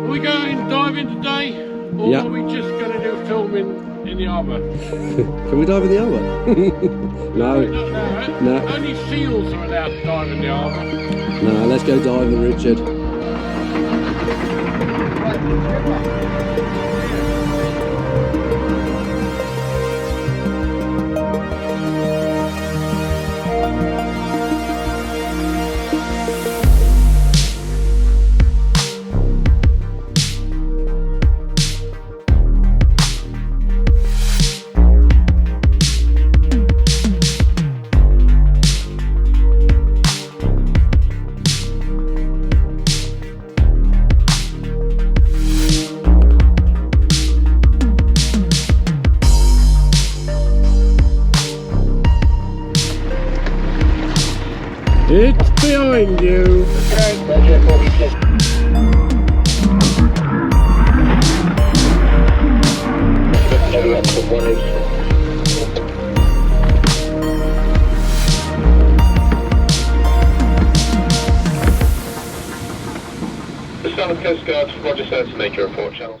we going diving today, or Yeah. are we just going to do filming in the harbour? Can we dive in the harbour? No. No. Only seals are allowed to dive in the harbour. No, let's go diving, Richard. It's behind you. The Standard Coast Guard, Roger sir, to make your report, channel.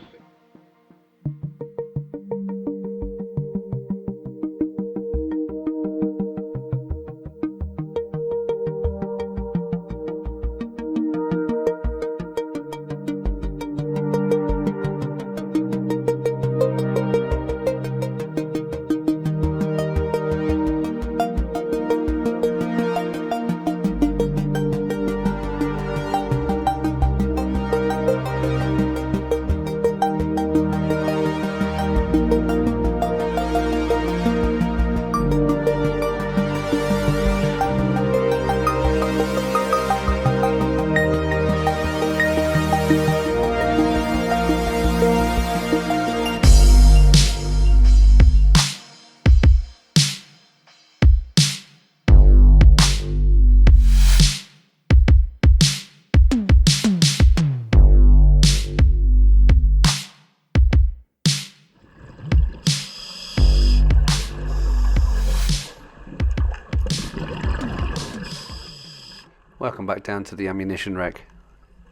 Welcome back down to the ammunition wreck.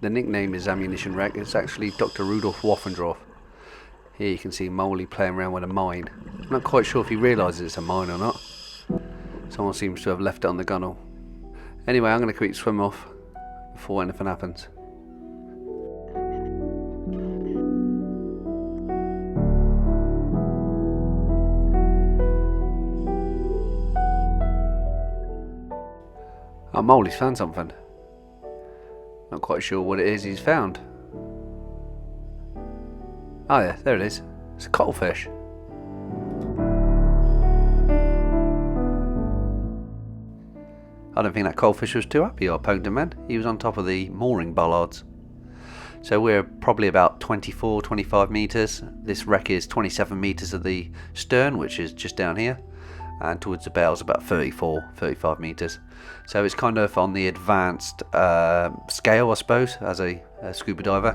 The nickname is ammunition wreck. It's actually Dr. Rudolf Waffendorf. Here you can see Moley playing around with a mine. I'm not quite sure if he realises it's a mine or not. Someone seems to have left it on the gunnel. Anyway, I'm going to quick swim off before anything happens. Oh, Moley's found something. Not quite sure what it is he's found. Oh yeah, there it is. It's a cuttlefish. I don't think that cuttlefish was too happy I poked him in. He was on top of the mooring bollards. So we're probably about 24-25 metres. This wreck is 27 metres at the stern, which is just down here. And towards the bows about 34-35 metres. So it's kind of on the advanced scale, I suppose, as a scuba diver.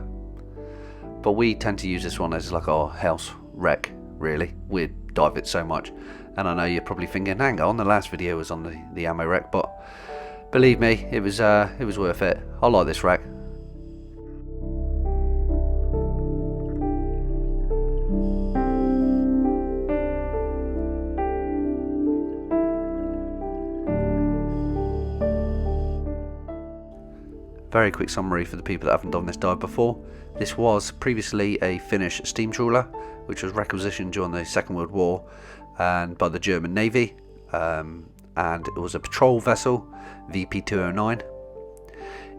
But we tend to use this one as like our house wreck, really. We dive it so much. And I know you're probably thinking, hang on, the last video was on the ammo wreck, but believe me, it was worth it. I like this wreck. Very quick summary for the people that haven't done this dive before. This was previously a Finnish steam trawler, which was requisitioned during the Second World War and by the German Navy, and it was a patrol vessel, VP209.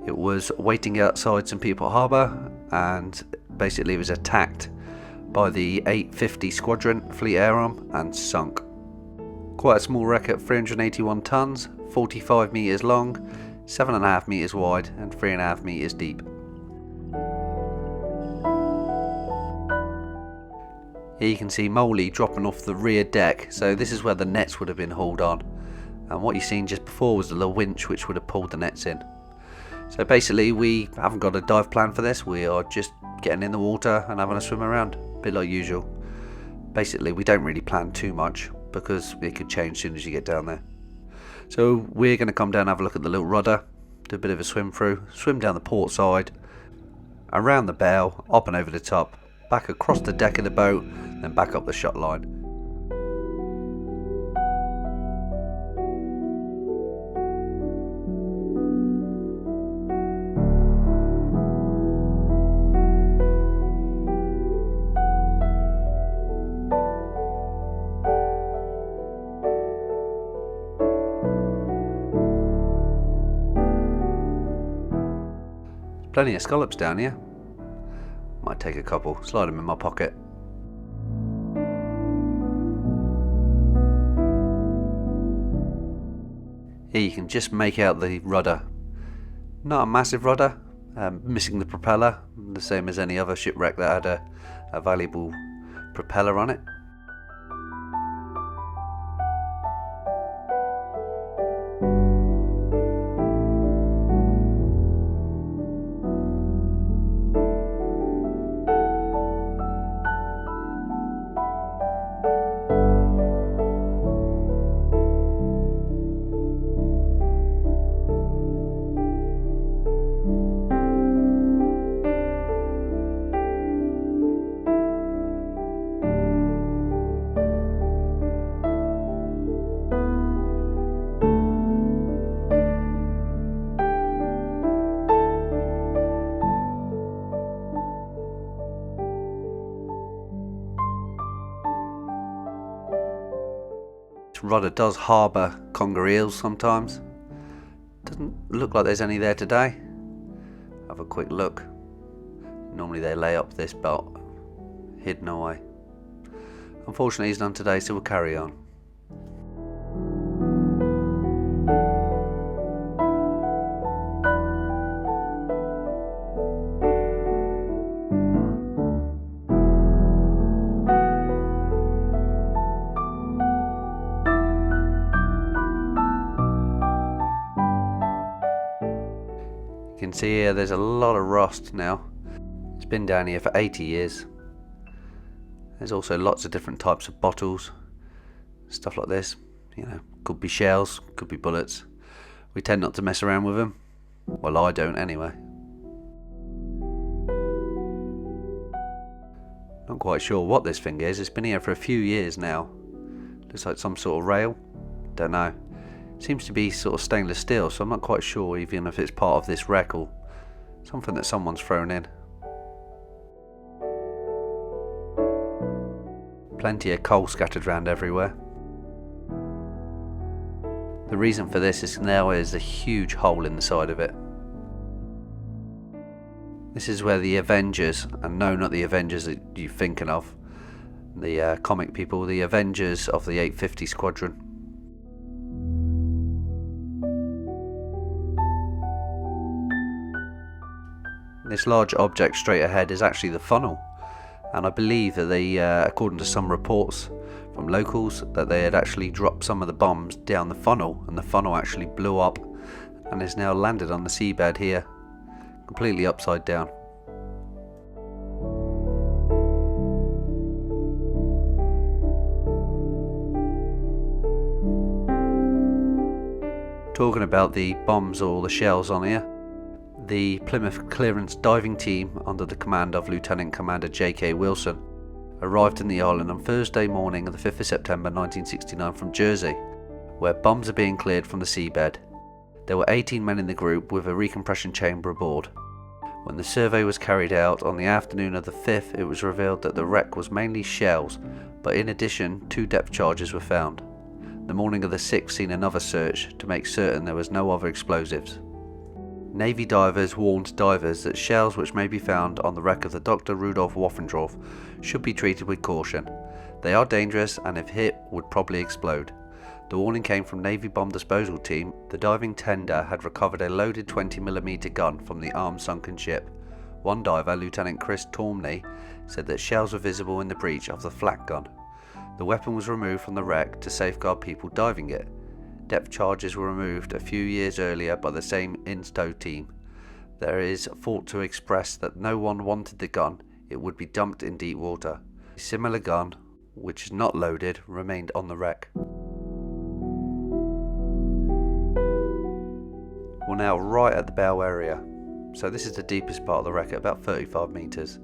It was waiting outside St. Peter Harbour, and basically it was attacked by the 850 Squadron Fleet Air Arm and sunk. Quite a small wreck at 381 tonnes, 45 metres long, 7.5 metres wide and 3.5 metres deep. Here you can see Moley dropping off the rear deck, so this is where the nets would have been hauled on, and what you've seen just before was the little winch which would have pulled the nets in. So basically we haven't got a dive plan for this, we are just getting in the water and having a swim around, a bit like usual. Basically we don't really plan too much because it could change as soon as you get down there. So we're going to come down and have a look at the little rudder, do a bit of a swim through, swim down the port side, around the bow, up and over the top, back across the deck of the boat, then back up the shot line. Plenty of scallops down here. Might take a couple, slide them in my pocket. Here you can just make out the rudder. Not a massive rudder, missing the propeller, the same as any other shipwreck that had a valuable propeller on it. Rudder does harbour conger eels sometimes. Doesn't look like there's any there today. Have a quick look. Normally they lay up this belt, hidden away. Unfortunately he's none today, so we'll carry on. You can see here there's a lot of rust now. It's been down here for 80 years. There's also lots of different types of bottles, stuff like this, you know, could be shells, could be bullets. We tend not to mess around with them. Well, I don't anyway. Not quite sure what this thing is. It's been here for a few years now. Looks like some sort of rail. Don't know. Seems to be sort of stainless steel, so I'm not quite sure even if it's part of this wreck or something that someone's thrown in. Plenty of coal scattered around everywhere. The reason for this is now there's a huge hole in the side of it. This is where the Avengers, and no, not the Avengers that you're thinking of, the comic people, the Avengers of the 850 Squadron. This large object straight ahead is actually the funnel, and I believe that they, according to some reports from locals, that they had actually dropped some of the bombs down the funnel, and the funnel actually blew up and is now landed on the seabed here, completely upside down. Talking about the bombs or the shells on here, the Plymouth Clearance Diving Team under the command of Lieutenant Commander J.K. Wilson arrived in the island on Thursday morning of the 5th of September 1969 from Jersey, where bombs are being cleared from the seabed. There were 18 men in the group with a recompression chamber aboard. When the survey was carried out on the afternoon of the 5th, it was revealed that the wreck was mainly shells, but in addition 2 depth charges were found. The morning of the 6th seen another search to make certain there was no other explosives. Navy divers warned divers that shells which may be found on the wreck of the Dr. Rudolf Waffendorf should be treated with caution. They are dangerous and if hit would probably explode. The warning came from Navy Bomb Disposal Team. The diving tender had recovered a loaded 20mm gun from the armed sunken ship. One diver, Lieutenant Chris Tormney, said that shells were visible in the breech of the flak gun. The weapon was removed from the wreck to safeguard people diving it. Depth charges were removed a few years earlier by the same INSTO team. There is thought to express that no one wanted the gun, it would be dumped in deep water. A similar gun, which is not loaded, remained on the wreck. We're now right at the bow area. So this is the deepest part of the wreck at about 35 metres.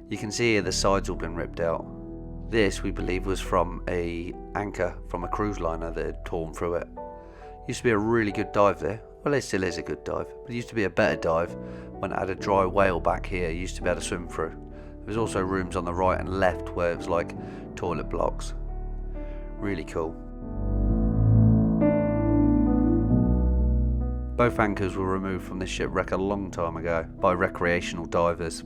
You can see here the sides all been ripped out. This we believe was from a anchor from a cruise liner that had torn through it. Used to be a really good dive there. Well, it still is a good dive, but it used to be a better dive when it had a dry whale back here you used to be able to swim through. There was also rooms on the right and left where it was like toilet blocks. Really cool. Both anchors were removed from this shipwreck a long time ago by recreational divers.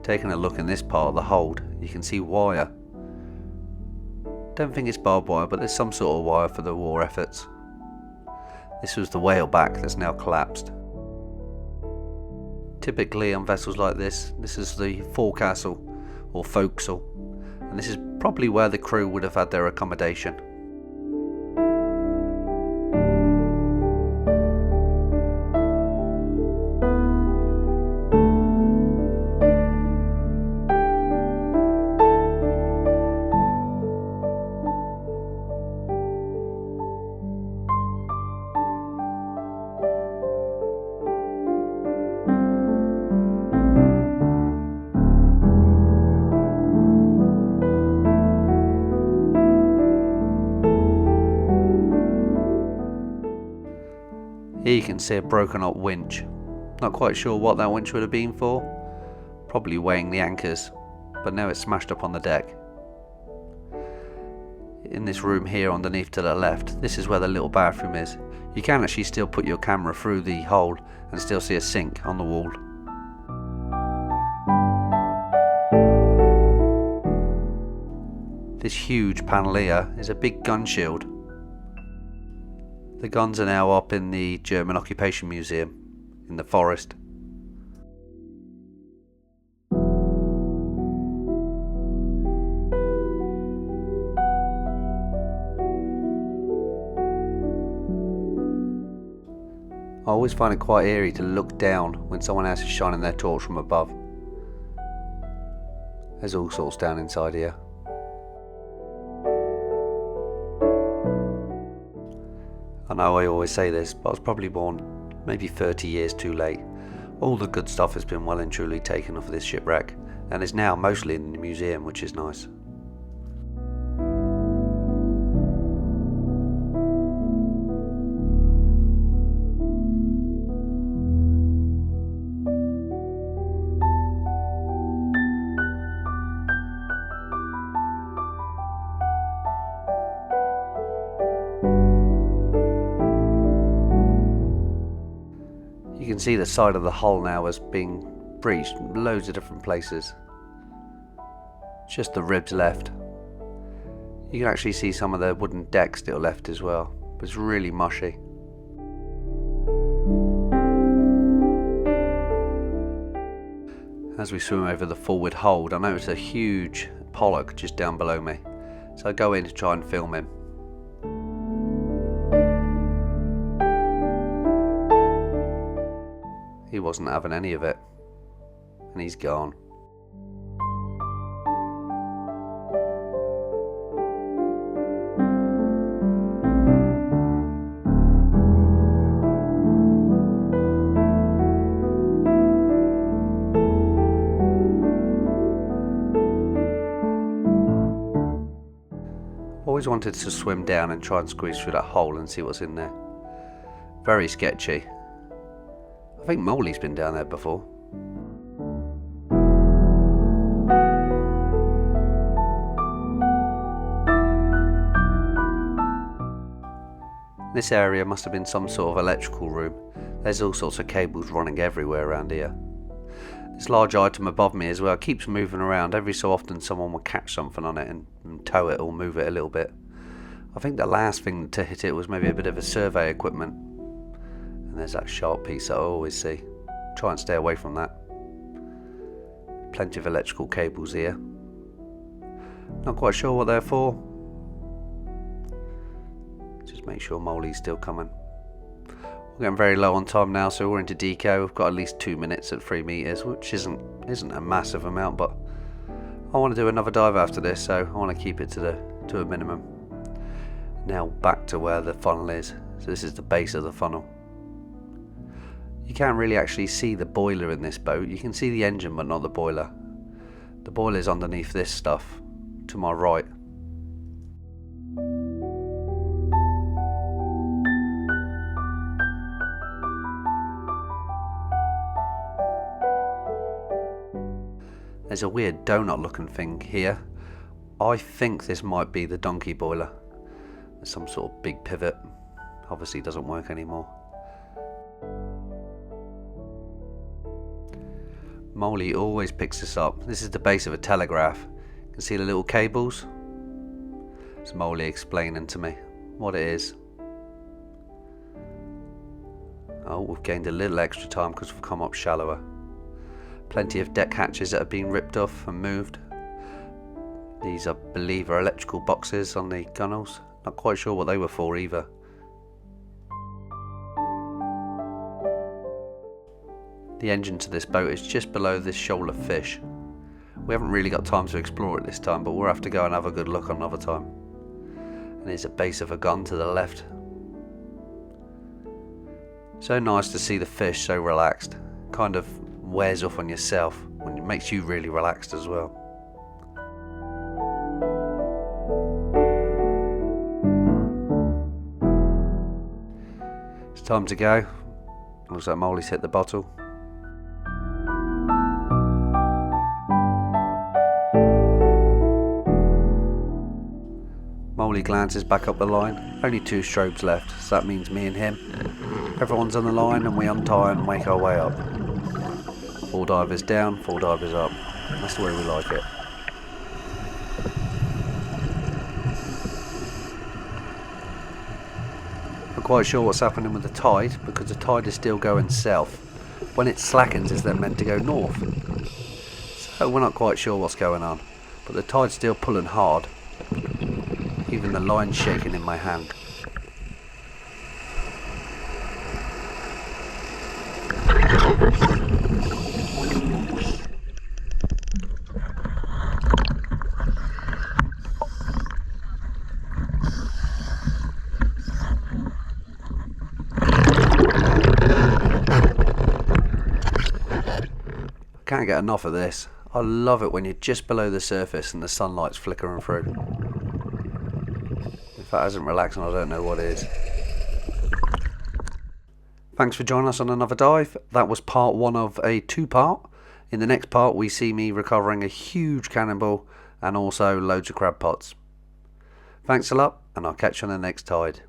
Taking a look in this part of the hold, you can see wire. Don't think it's barbed wire, but there's some sort of wire for the war efforts. This was the whale back that's now collapsed. Typically on vessels like this is the forecastle or forecastle, and this is probably where the crew would have had their accommodation. Here you can see a broken up winch. Not quite sure what that winch would have been for. Probably weighing the anchors, but now it's smashed up on the deck. In this room here underneath to the left, this is where the little bathroom is. You can actually still put your camera through the hole and still see a sink on the wall. This huge panel here is a big gun shield. The guns are now up in the German Occupation Museum in the forest. I always find it quite eerie to look down when someone else is shining their torch from above. There's all sorts down inside here. I know I always say this, but I was probably born maybe 30 years too late. All the good stuff has been well and truly taken off of this shipwreck, and is now mostly in the museum, which is nice. You can see the side of the hull now as being breached in loads of different places. Just the ribs left. You can actually see some of the wooden deck still left as well, but it's really mushy. As we swim over the forward hold, I notice a huge pollock just down below me, so I go in to try and film him. He wasn't having any of it, and he's gone. Always wanted to swim down and try and squeeze through that hole and see what's in there. Very sketchy. I think Molly's been down there before. This area must have been some sort of electrical room. There's all sorts of cables running everywhere around here. This large item above me as well keeps moving around. Every so often someone will catch something on it and tow it or move it a little bit. I think the last thing to hit it was maybe a bit of a survey equipment. And there's that sharp piece that I always see. Try and stay away from that. Plenty of electrical cables here. Not quite sure what they're for. Just make sure Molly's still coming. We're getting very low on time now, so we're into deco. We've got at least 2 minutes at 3 meters, which isn't a massive amount, but I want to do another dive after this, so I want to keep it to a minimum. Now back to where the funnel is. So this is the base of the funnel. You can't really actually see the boiler in this boat. You can see the engine, but not the boiler. The boiler is underneath this stuff to my right. There's a weird donut looking thing here. I think this might be the donkey boiler. There's some sort of big pivot. Obviously doesn't work anymore. Molly always picks this up. This is the base of a telegraph. You can see the little cables. It's Molly explaining to me what it is. Oh, we've gained a little extra time because we've come up shallower. Plenty of deck hatches that have been ripped off and moved. These, I believe, are electrical boxes on the gunnels. Not quite sure what they were for either. The engine to this boat is just below this shoal of fish. We haven't really got time to explore it this time, but we'll have to go and have a good look another time. And there's a base of a gun to the left. So nice to see the fish so relaxed. Kind of wears off on yourself when it makes you really relaxed as well. It's time to go. Looks like Molly's hit the bottle. Molly glances back up the line. Only 2 strobes left, so that means me and him. Everyone's on the line and we untie and make our way up. 4 divers down, 4 divers up. That's the way we like it. Not quite sure what's happening with the tide, because the tide is still going south. When it slackens, it's then meant to go north. So we're not quite sure what's going on. But the tide's still pulling hard. Even the line's shaking in my hand. Can't get enough of this. I love it when you're just below the surface and the sunlight's flickering through. If that isn't relaxing, I don't know what is. Thanks for joining us on another dive. That was part 1 of a 2-part. In the next part we see me recovering a huge cannonball and also loads of crab pots. Thanks a lot, and I'll catch you on the next tide.